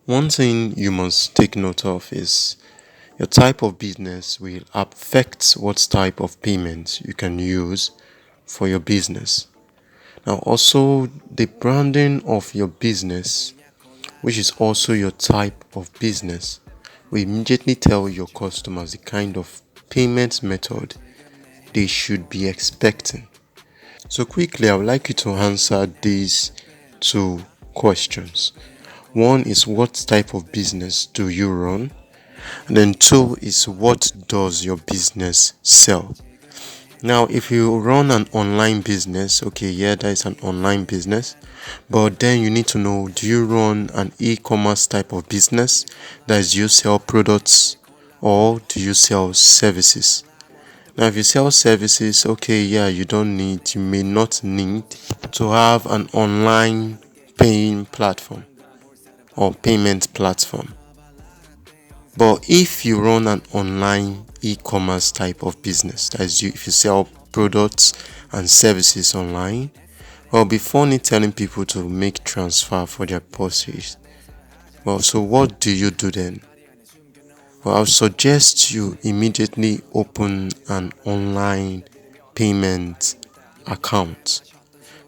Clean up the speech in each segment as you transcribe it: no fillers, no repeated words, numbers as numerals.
One thing you must take note of is your type of business will affect what type of payment you can use for your business. Now, also the branding of your business, which is also your type of business, will immediately tell your customers the kind of payment method they should be expecting. So quickly, I would like you to answer these two questions. One is, what type of business do you run? And then two is, what does your business sell? Now, if you run an online business, okay, yeah, that is an online business. But then you need to know, do you run an e-commerce type of business? That is, you sell products or do you sell services? Now, if you sell services, okay, yeah, you may not need to have an online paying platform or payment platform. But if you run an online e-commerce type of business, that is, if you sell products and services online, well, before me telling people to make transfer for their purchase, well, so what do you do then? Well, I'll suggest you immediately open an online payment account.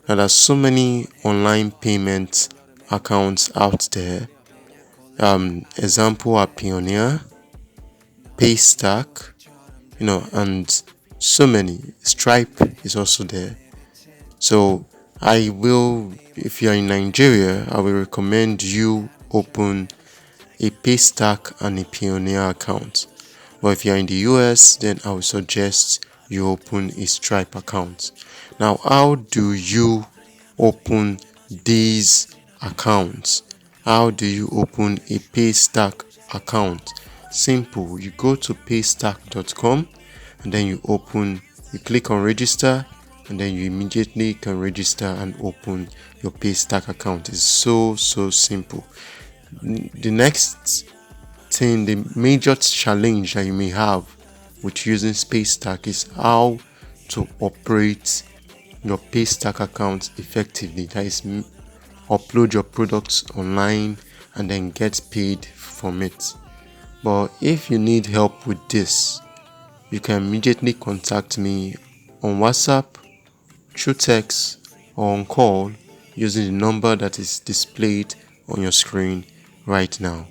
Now, there's so many online payment accounts out there. Example are Pioneer, Paystack, and so many. Stripe is also there. So if you're in Nigeria, I will recommend you open a Paystack and a Pioneer account. But if you're in the US, then I would suggest you open a Stripe account. Now, how do you open these accounts? How do you open a Paystack account? Simple. You go to paystack.com and then you click on register, and then you immediately can register and open your Paystack account. It's so simple. The next thing, the major challenge that you may have with using Paystack is how to operate your Paystack account effectively. That is, upload your products online and then get paid from it. But if you need help with this, you can immediately contact me on WhatsApp, through text, or on call using the number that is displayed on your screen right now.